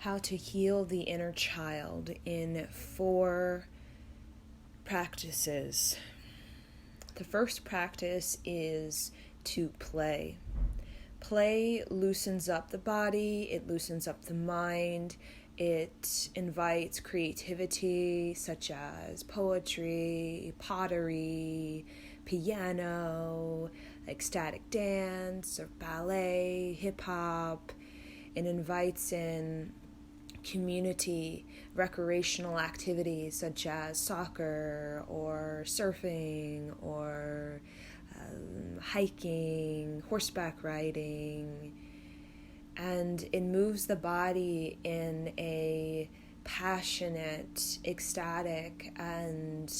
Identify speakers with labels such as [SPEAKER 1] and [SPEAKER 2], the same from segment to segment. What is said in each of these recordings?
[SPEAKER 1] how to heal the inner child in 4 practices. The first practice is to play. Play loosens up the body, it loosens up the mind, it invites creativity such as poetry, pottery, piano, ecstatic dance, or ballet, hip-hop. It invites in community recreational activities such as soccer or surfing or hiking, horseback riding, and it moves the body in a passionate, ecstatic, and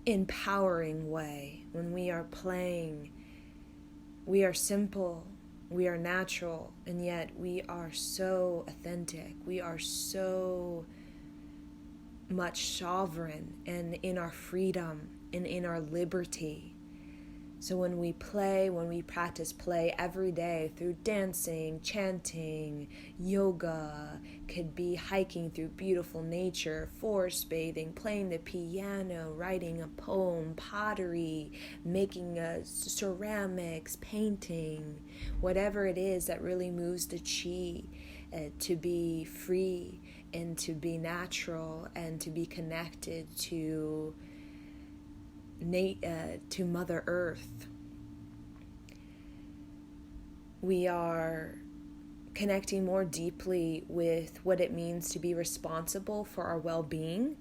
[SPEAKER 1] empowering way. When we are playing, we are simple, we are natural, and yet we are so authentic. We are so much sovereign and in our freedom and in our liberty. So when we play, when we practice play every day through dancing, chanting, yoga, could be hiking through beautiful nature, forest bathing, playing the piano, writing a poem, pottery, making ceramics, painting, whatever it is that really moves the chi to be free and to be natural and to be connected to Mother Earth. We are connecting more deeply with what it means to be responsible for our well-being,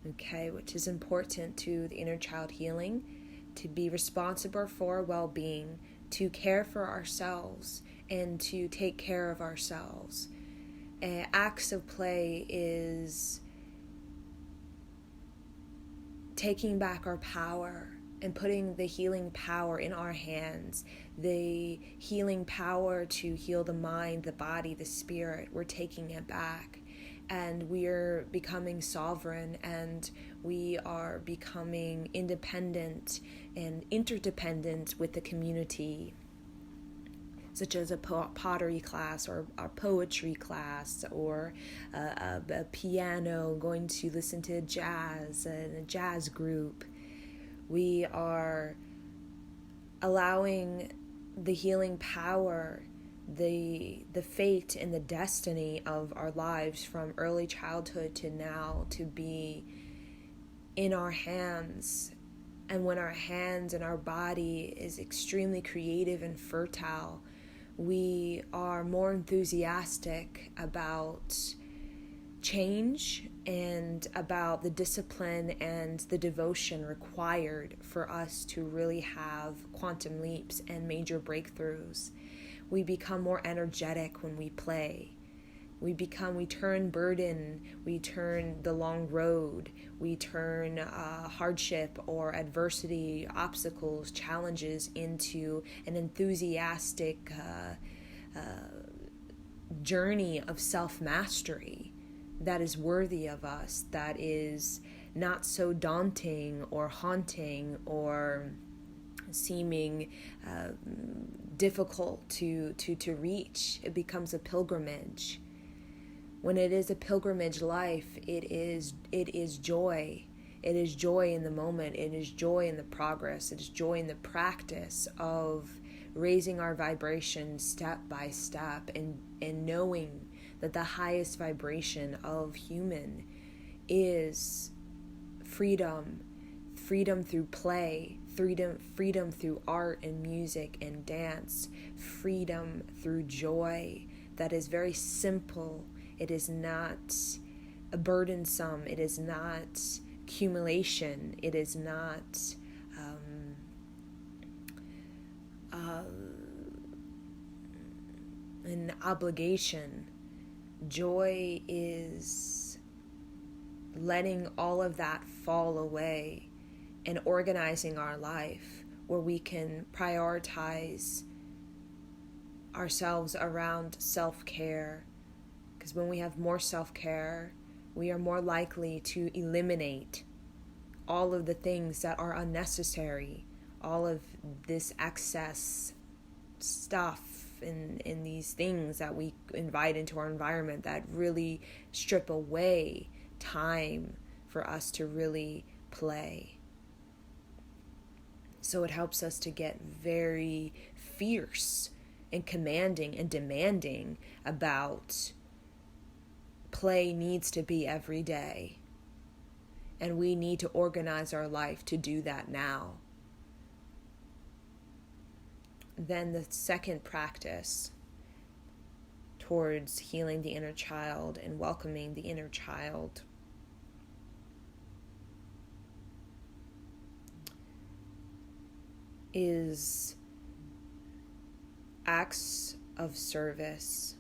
[SPEAKER 1] which is important to the inner child healing, to be responsible for our well-being, to care for ourselves and to take care of ourselves. Acts of play is taking back our power and putting the healing power in our hands, the healing power to heal the mind, the body, the spirit. We're taking it back, and we're becoming sovereign, and we are becoming independent and interdependent with the community, such as a pottery class or a poetry class or a piano, going to listen to jazz and a jazz group. We are allowing the healing power, the fate and the destiny of our lives from early childhood to now to be in our hands. And when our hands and our body is extremely creative and fertile, we are more enthusiastic about change and about the discipline and the devotion required for us to really have quantum leaps and major breakthroughs. We become more energetic when we play. We turn burden, we turn the long road, we turn hardship or adversity, obstacles, challenges into an enthusiastic journey of self-mastery that is worthy of us, that is not so daunting or haunting or seeming difficult to reach. It becomes a pilgrimage. When it is a pilgrimage life, it is joy. It is joy in the moment. It is joy in the progress. It is joy in the practice of raising our vibration step by step and knowing that the highest vibration of human is freedom through play, freedom through art and music and dance, freedom through joy that is very simple. It is not burdensome. It is not accumulation. It is not an obligation. Joy is letting all of that fall away and organizing our life where we can prioritize ourselves around self-care. Because when we have more self-care, we are more likely to eliminate all of the things that are unnecessary, all of this excess stuff in these things that we invite into our environment that really strip away time for us to really play. So it helps us to get very fierce and commanding and demanding about play needs to be every day. And we need to organize our life to do that now. Then the second practice towards healing the inner child and welcoming the inner child is acts of service.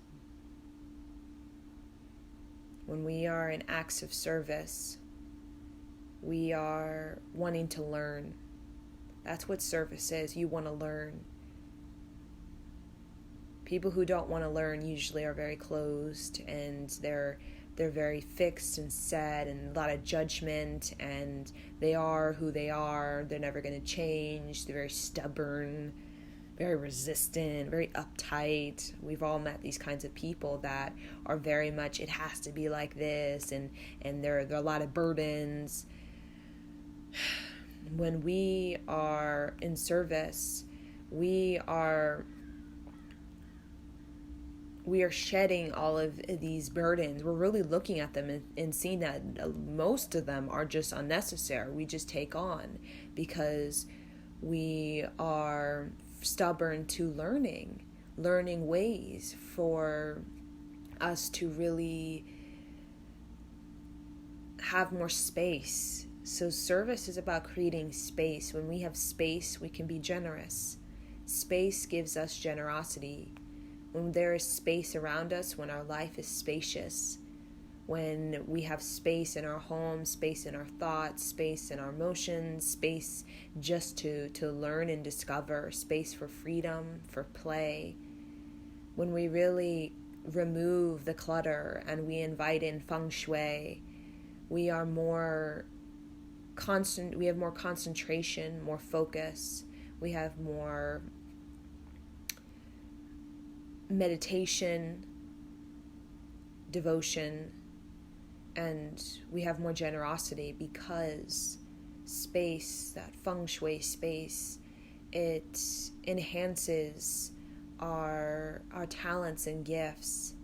[SPEAKER 1] When we are in acts of service, we are wanting to learn. That's what service is. You want to learn. People who don't want to learn usually are very closed, and they're very fixed and set, and a lot of judgment, and they are who they are. They're never going to change. They're very stubborn, very resistant, very uptight. We've all met these kinds of people that are very much, it has to be like this, and there are a lot of burdens. When we are in service, we are shedding all of these burdens. We're really looking at them and seeing that most of them are just unnecessary. We just take on because we are stubborn to learning ways for us to really have more space. So service is about creating space. When we have space, we can be generous. Space gives us generosity. When there is space around us, when our life is spacious, when we have space in our home, space in our thoughts, space in our emotions, space just to learn and discover, space for freedom, for play, when we really remove the clutter and we invite in feng shui, we are more constant, we have more concentration, more focus, we have more meditation, devotion, and we have more generosity because space, that feng shui space, it enhances our talents and gifts,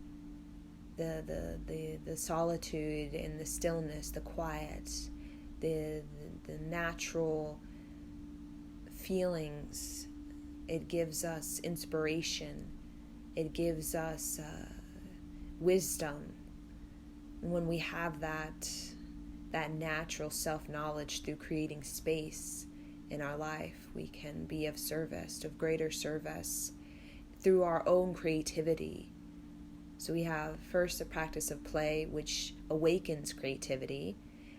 [SPEAKER 1] the solitude and the stillness, the quiet, the natural feelings. It gives us inspiration. It gives us wisdom. When we have that natural self-knowledge through creating space in our life, we can be of service, of greater service through our own creativity. So we have first the practice of play, which awakens creativity,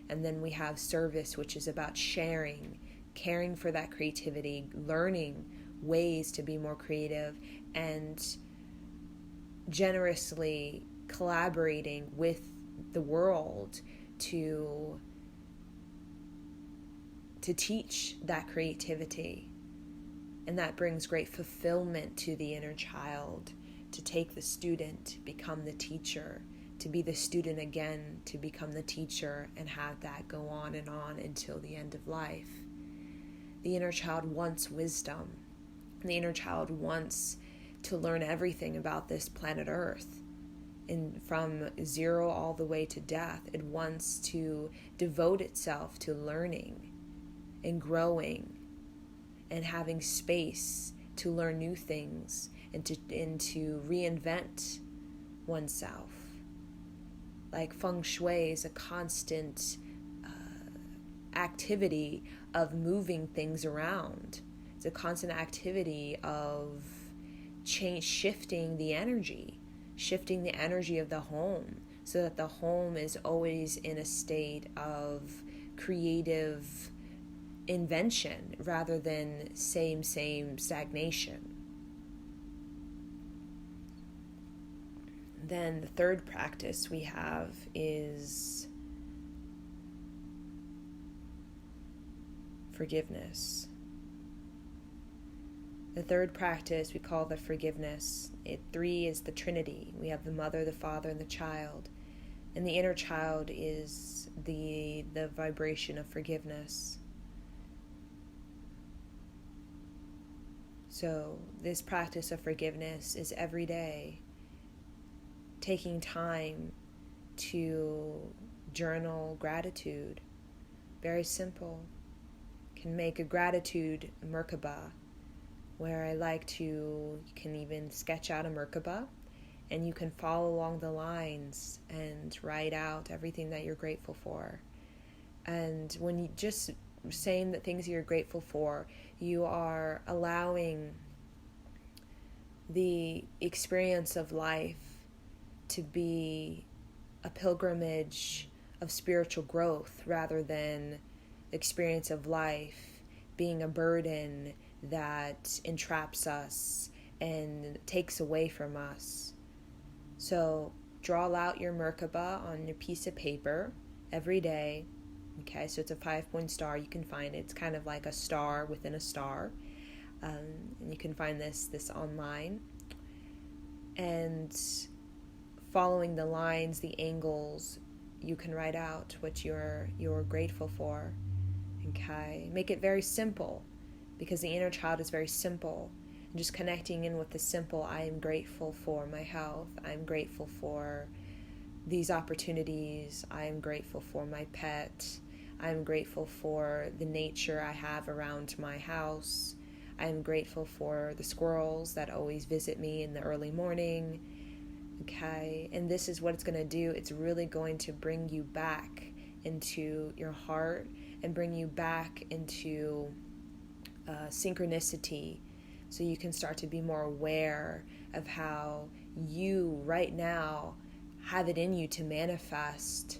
[SPEAKER 1] and then we have service, which is about sharing, caring for that creativity, learning ways to be more creative, and generously collaborating with the world to teach that creativity. And that brings great fulfillment to the inner child, to take the student, become the teacher, to be the student again, to become the teacher, and have that go on and on until the end of life. The inner child wants wisdom. The inner child wants to learn everything about this planet Earth, and from zero all the way to death. It wants to devote itself to learning and growing and having space to learn new things and to reinvent oneself. Like feng shui is a constant activity of moving things around. It's a constant activity of shifting the energy of the home, so that the home is always in a state of creative invention rather than same stagnation. Then the third practice we have is forgiveness. The third practice we call the forgiveness. Three is the Trinity. We have the mother, the father, and the child. And the inner child is the vibration of forgiveness. So this practice of forgiveness is every day taking time to journal gratitude. Very simple. Can make a gratitude Merkaba, where I like to, you can even sketch out a Merkaba, and you can follow along the lines and write out everything that you're grateful for. And when you just saying the things you're grateful for, you are allowing the experience of life to be a pilgrimage of spiritual growth rather than the experience of life being a burden that entraps us and takes away from us. So draw out your Merkaba on your piece of paper every day. Okay, so it's a 5-point star. You can find it. It's kind of like a star within a star. And you can find this online. And following the lines, the angles, you can write out what you're grateful for. Okay, make it very simple, because the inner child is very simple. And just connecting in with the simple. I am grateful for my health. I'm grateful for these opportunities. I am grateful for my pet. I'm grateful for the nature I have around my house. I'm grateful for the squirrels that always visit me in the early morning. Okay, and this is what it's going to do. It's really going to bring you back into your heart and bring you back into synchronicity, so you can start to be more aware of how you right now have it in you to manifest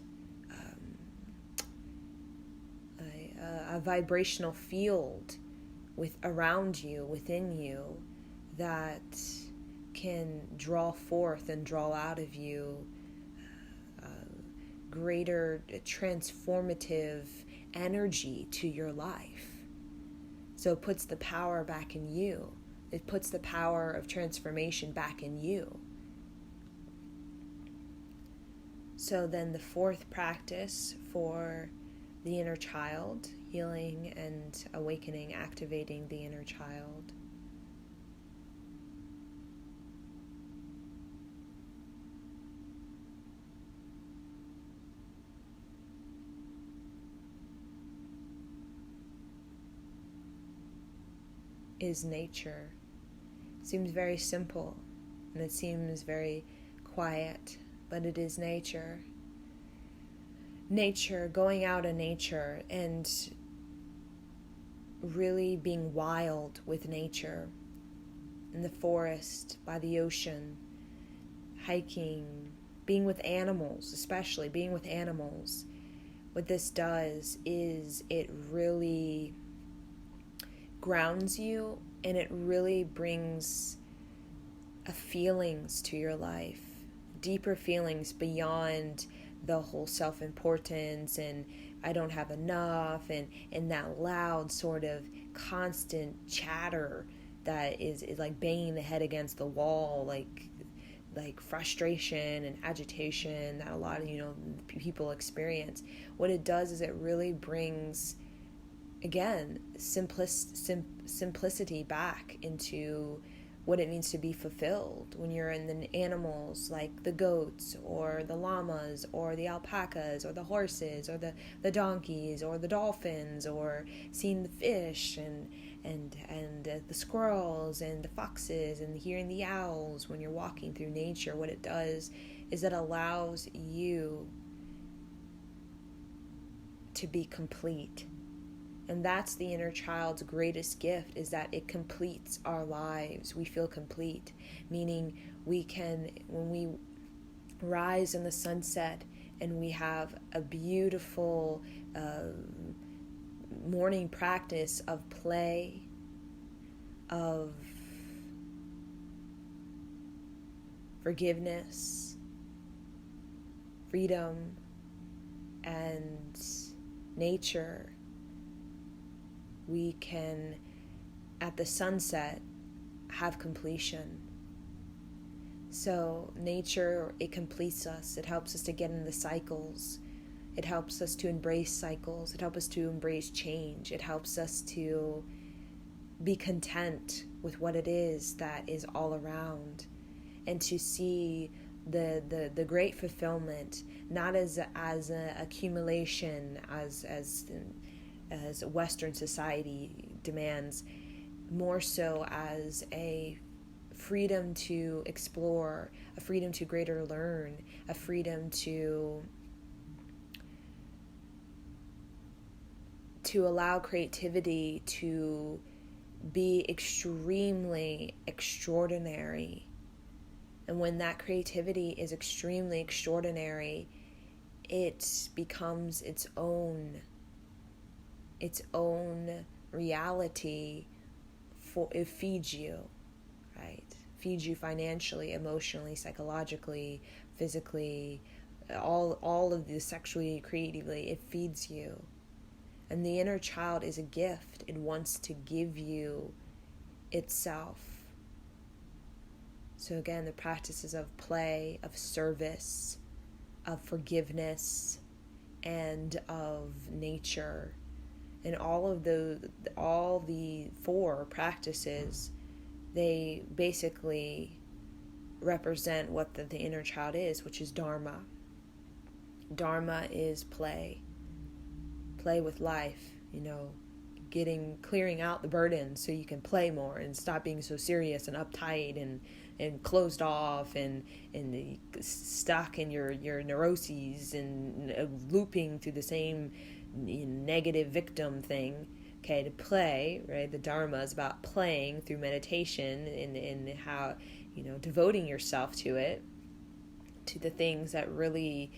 [SPEAKER 1] a vibrational field around you, within you, that can draw forth and draw out of you greater transformative energy to your life. So it puts the power back in you. It puts the power of transformation back in you. So then the fourth practice for the inner child, healing and awakening, activating the inner child. Is nature. Seems very simple and it seems very quiet, but it is nature. Nature, going out in nature and really being wild with nature, in the forest, by the ocean, hiking, being with animals, especially being with animals. What this does is it really grounds you, and it really brings feelings to your life, deeper feelings beyond the whole self-importance and I don't have enough and that loud sort of constant chatter that is like banging the head against the wall, like frustration and agitation that a lot of people experience. What it does is it really brings, again, simplicity back into what it means to be fulfilled when you're in the animals, like the goats or the llamas or the alpacas or the horses or the donkeys or the dolphins, or seeing the fish and the squirrels and the foxes and hearing the owls. When you're walking through nature, what it does is it allows you to be complete. And that's the inner child's greatest gift, is that it completes our lives. We feel complete, meaning we can, when we rise in the sunset and we have a beautiful morning practice of play, of forgiveness, freedom, and nature, we can, at the sunset, have completion. So nature, it completes us. It helps us to get in the cycles. It helps us to embrace cycles. It helps us to embrace change. It helps us to be content with what it is that is all around, and to see the great fulfillment not as an accumulation as Western society demands, more so as a freedom to explore, a freedom to greater learn, a freedom to allow creativity to be extremely extraordinary. And when that creativity is extremely extraordinary, it becomes its own reality. It feeds you, right? Feeds you financially, emotionally, psychologically, physically, all of this, sexually, creatively. It feeds you. And the inner child is a gift. It wants to give you itself. So again, the practices of play, of service, of forgiveness, and of nature, and all the 4 practices, they basically represent what the inner child is, which is Dharma. Dharma is play with life, clearing out the burden so you can play more and stop being so serious and uptight and closed off and stuck in your neuroses and looping through the same negative victim thing. Okay, to play, right? The Dharma is about playing through meditation and how, devoting yourself to it, to the things that really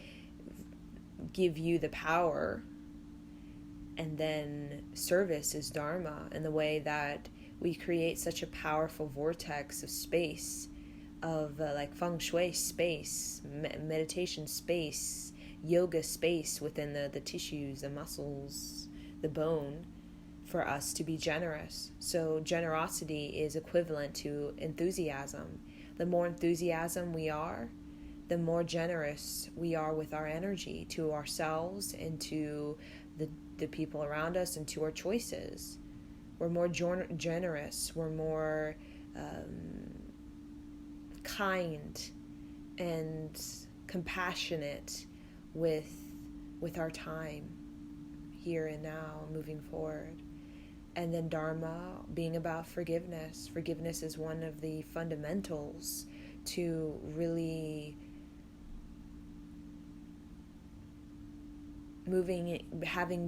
[SPEAKER 1] give you the power. And then service is Dharma, in the way that we create such a powerful vortex of space, of like feng shui space, meditation space, yoga space within the tissues, the muscles, the bone, for us to be generous. So generosity is equivalent to enthusiasm. The more enthusiasm we are, the more generous we are with our energy to ourselves and to the people around us and to our choices. We're more generous. We're more kind and compassionate with our time here and now, moving forward. And then Dharma being about forgiveness. Forgiveness is one of the fundamentals to really having a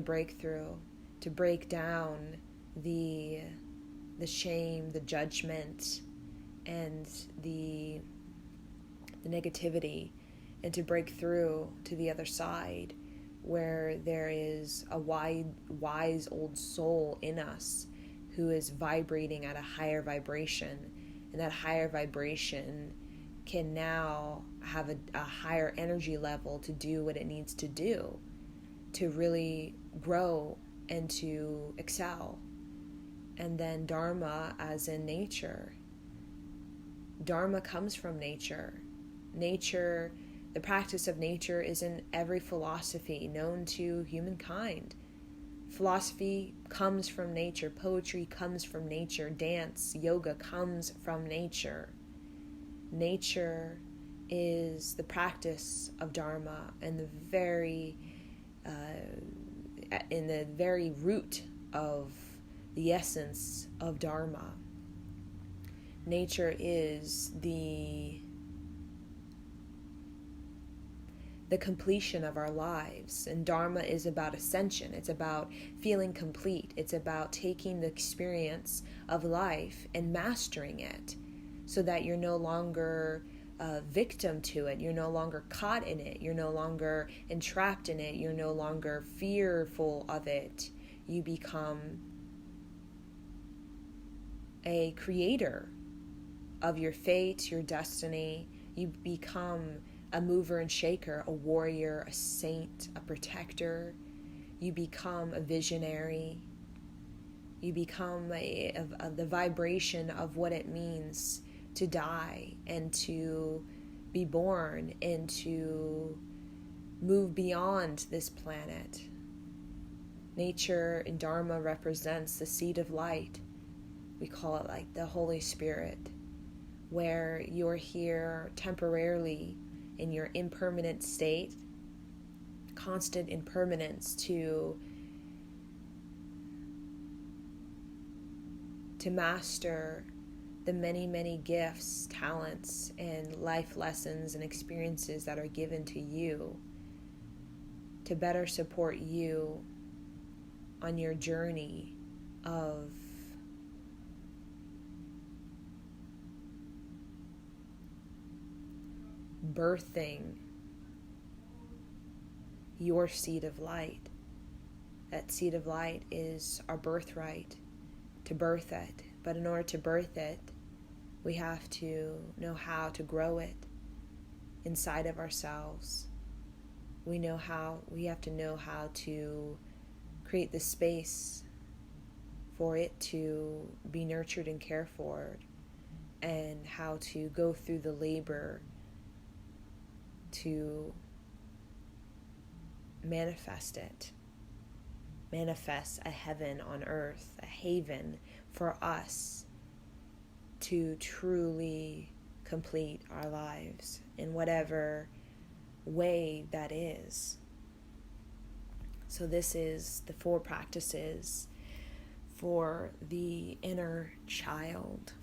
[SPEAKER 1] breakthrough, to break down the shame, the judgment, and the negativity, and to break through to the other side, where there is a wise old soul in us who is vibrating at a higher vibration, and that higher vibration can now have a higher energy level to do what it needs to do to really grow and to excel. And then Dharma, as in nature. Dharma comes from nature. Nature, the practice of nature, is in every philosophy known to humankind. Philosophy comes from nature. Poetry comes from nature. Dance, yoga comes from nature. Nature is the practice of Dharma, and in the very root of the essence of Dharma. Nature is the completion of our lives, and Dharma is about ascension. It's about feeling complete. It's about taking the experience of life and mastering it, so that you're no longer a victim to it. You're no longer caught in it. You're no longer entrapped in it. You're no longer fearful of it. You become a creator of your fate, your destiny. You become a mover and shaker, a warrior, a saint, a protector. You become a visionary. You become the vibration of what it means to die and to be born and to move beyond this planet. Nature and Dharma represents the seed of light. We call it like the Holy Spirit, where you're here temporarily in your impermanent state, constant impermanence to master the many, many gifts, talents, and life lessons and experiences that are given to you to better support you on your journey of birthing your seed of light. That seed of light is our birthright, to birth it. But in order to birth it, we have to know how to grow it inside of ourselves. We have to know how to create the space for it to be nurtured and cared for, and how to go through the labor to manifest it. Manifest a heaven on earth, a haven for us to truly complete our lives in whatever way that is. So this is the 4 practices for the inner child.